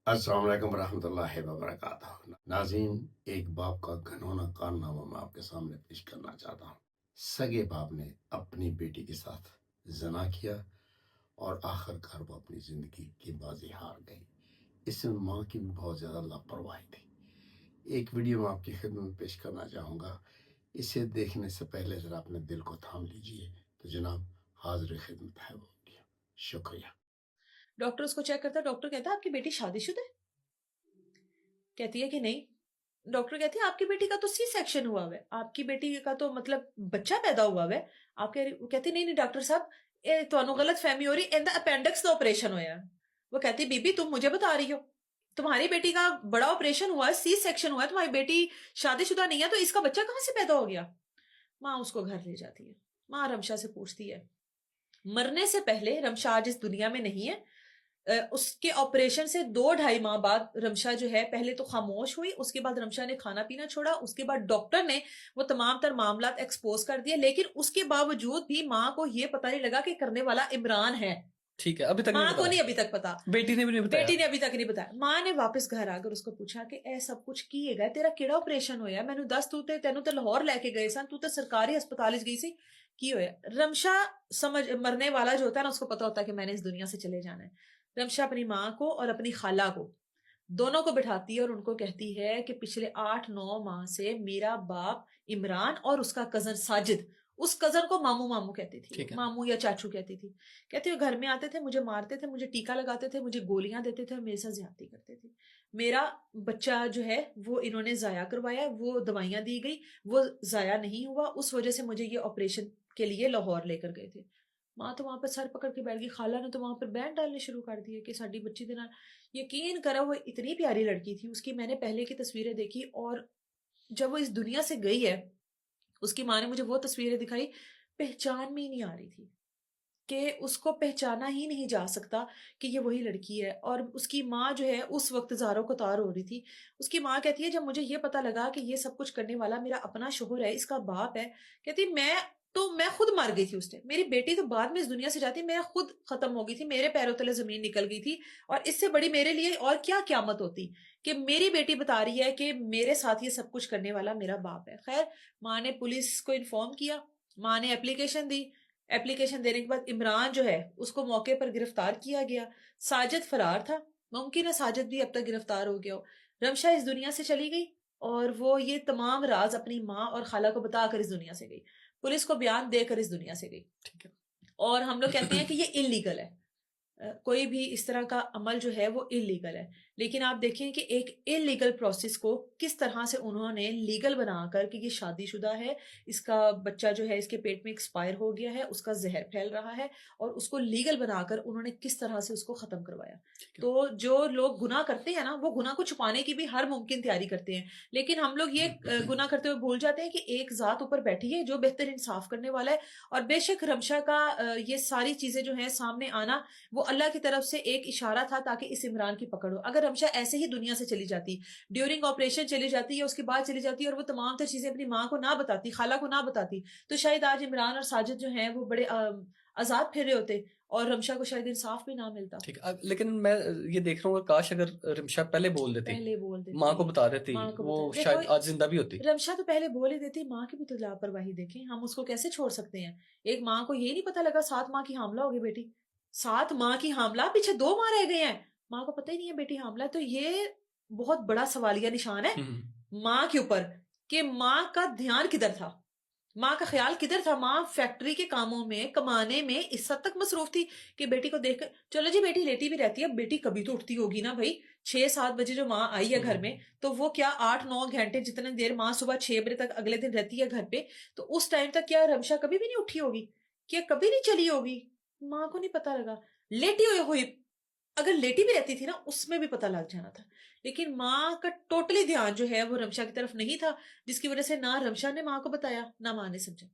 अस्सलाम वालेकुम रहमतुल्लाहि व बरकातहू। नाज़रीन, एक बाप का घिनौना कारनामा मैं आपके सामने पेश करना चाहता हूँ। सगे बाप ने अपनी बेटी के साथ ज़िना किया और आखिरकार वो अपनी ज़िंदगी की बाजी हार गई। इसमें माँ की भी बहुत ज़्यादा लापरवाही थी। एक वीडियो मैं आपकी खिदमत में पेश करना चाहूँगा। इसे देखने से पहले ज़रा अपने दिल को थाम लीजिए। तो जनाब, हाज़िर खिदमत है वो वीडियो। शुक्रिया। डॉक्टर उसको चेक करता है। डॉक्टर कहता है आपकी बेटी शादीशुदा है? कहती है कि नहीं। डॉक्टर कहती है आपकी बेटी का तो सी सेक्शन हुआ हुआ है, आपकी बेटी का तो मतलब बच्चा पैदा हुआ हुआ है। आप कह रही, वो कहती नहीं नहीं डॉक्टर साहब, ये तो गलत फहमी हो रही, इनका अपेंडिक्स का ऑपरेशन होया। वो कहती बीबी तुम मुझे बता रही हो, तुम्हारी बेटी का बड़ा ऑपरेशन हुआ है, सी सेक्शन हुआ है, तुम्हारी बेटी शादीशुदा नहीं है, तो इसका बच्चा कहाँ से पैदा हो गया? माँ उसको घर ले जाती है। माँ रमशा से पूछती है, मरने से पहले रमशा आज इस दुनिया में नहीं है। उसके ऑपरेशन से 2-2.5 माह बाद रमशा जो है पहले तो खामोश हुई, उसके बाद रमशा ने खाना पीना छोड़ा, उसके बाद डॉक्टर ने वो तमाम तर मामला एक्सपोज कर दिए, लेकिन उसके बावजूद भी माँ को ये पता नहीं लगा कि करने वाला इमरान है। ठीक है, अभी तक नहीं माँ को बताया। नहीं अभी तक पता, बेटी ने भी नहीं बताया। बेटी ने अभी तक नहीं बताया। माँ ने वापस घर आकर उसको पूछा कि ए सब कुछ की है तेरा केड़ा ऑपरेशन होया, मैनू दस, तू ते तेनू तो लाहौर लेके गए सन, तू तो सरकारी अस्पताल गई सी, की होया? रमशा समझ, मरने वाला जो होता है ना उसको पता होता है कि मैंने इस दुनिया से चले जाना है। रमशा अपनी माँ को और अपनी खाला को दोनों को बिठाती है और उनको कहती है कि पिछले 8-9 माह से मेरा बाप इमरान और उसका कजन साजिद, उस कजन को मामू मामू कहती थी, ठीक है। मामू या चाचू कहती थी। कहती है घर में आते थे, मुझे मारते थे, मुझे टीका लगाते थे, मुझे गोलियां देते थे और मेरे साथ ज्यादती करते थे। मेरा बच्चा जो है वो इन्होंने जाया करवाया, वो दवाइयां दी गई, वो जाया नहीं हुआ, उस वजह से मुझे ये ऑपरेशन के लिए लाहौर लेकर गए थे। माँ तो वहां पर सर पकड़ के बैठ गई। खाला ने तो वहां पर बैंड डालने शुरू कर दिए कि साडी बच्ची दे नाल, यकीन करो वो इतनी प्यारी लड़की थी, उसकी मैंने पहले की तस्वीरें देखी और जब वो इस दुनिया से गई है, उसकी माँ ने मुझे वो तस्वीरें दिखाई, पहचान में ही नहीं आ रही थी, कि उसको पहचाना ही नहीं जा सकता कि ये वही लड़की है। और उसकी माँ जो है उस वक्त ज़ारो को तार हो रही थी। उसकी माँ कहती है जब मुझे ये पता लगा कि ये सब कुछ करने वाला मेरा अपना शोहर है, इसका बाप है, कहती मैं खुद मर गई थी उस टाइम। मेरी बेटी तो बाद में इस दुनिया से जाती, मैं खुद खत्म हो गई थी, मेरे पैरों तले जमीन निकल गई थी। और इससे बड़ी मेरे लिए और क्या क्यामत होती कि मेरी बेटी बता रही है कि मेरे साथ ये सब कुछ करने वाला मेरा बाप है। खैर, माँ ने पुलिस को इन्फॉर्म किया, माँ ने एप्लीकेशन दी। एप्लीकेशन देने के बाद इमरान जो है उसको मौके पर गिरफ्तार किया गया। साजिद फरार था, मुमकिन है साजिद भी अब तक गिरफ्तार हो गया हो। रमशा इस दुनिया से चली गई और वो ये तमाम राज अपनी माँ और खाला को बताकर इस दुनिया से गई, पुलिस को बयान देकर इस दुनिया से गई। ठीक है। और हम लोग कहते हैं कि ये इलीगल है। कोई भी इस तरह का अमल जो है वो इलीगल है, लेकिन आप देखें कि एक इलीगल प्रोसेस को किस तरह से उन्होंने लीगल बनाकर कि ये शादीशुदा है, इसका बच्चा जो है इसके पेट में एक्सपायर हो गया है, उसका जहर फैल रहा है, और उसको लीगल बनाकर उन्होंने किस तरह से उसको खत्म करवाया। ठीक है। तो जो लोग गुनाह करते हैं ना, वो गुनाह को छुपाने की भी हर मुमकिन तैयारी करते हैं, लेकिन हम लोग ये गुनाह करते हुए भूल जाते हैं कि एक जात ऊपर बैठी है जो बेहतर इंसाफ करने वाला है। और बेशक रमशा का ये सारी चीजें जो है सामने आना, वो अल्लाह की तरफ से एक इशारा था ताकि इस इमरान की पकड़ हो। अगर रमशा ऐसे ही दुनिया से चली जाती, ड्यूरिंग ऑपरेशन चली जाती या उसके बाद चली जाती और वो तमाम तर चीजें अपनी माँ को ना बताती, खाला को ना बताती, तो शायद आज इमरान और साजिद जो हैं वो बड़े आजाद फिर रहे होते और रमशा को शायद इंसाफ भी ना मिलता। ठीक है। लेकिन मैं ये देख रहा हूँ काश अगर रिमशा पहले बोल देती, पहले बोल देती, माँ को बता देती, माँ को वो बता, शायद देखो आज जिंदा भी होती। रमशा तो पहले बोल ही देती। माँ की भी तो लापरवाही देखें, हम उसको कैसे छोड़ सकते हैं? एक माँ को ये नहीं पता लगा 7 माह की हामला होगी बेटी, 7 माह की हामला, पीछे 2 माह रह गए हैं, माँ को पता ही नहीं है बेटी हामला है। तो ये बहुत बड़ा सवालिया निशान है माँ के ऊपर कि माँ का ध्यान किधर था, माँ का ख्याल किधर था? माँ फैक्ट्री के कामों में, कमाने में इस हद तक मसरूफ थी कि बेटी को देखकर, चलो जी बेटी लेटी भी रहती है, बेटी कभी तो उठती होगी ना भाई। 6-7 बजे जो माँ आई है घर में, तो वो क्या 8-9 घंटे जितने देर माँ सुबह 6 बजे तक अगले दिन रहती है घर पे, तो उस टाइम तक क्या रमशा कभी भी नहीं उठी होगी? क्या कभी नहीं चली होगी? माँ को नहीं पता लगा। लेटी हुई, अगर लेटी भी रहती थी ना उसमें भी पता लग जाना था, लेकिन माँ का टोटली ध्यान जो है वो रमशा की तरफ नहीं था, जिसकी वजह से ना रमशा ने माँ को बताया ना माँ ने समझा।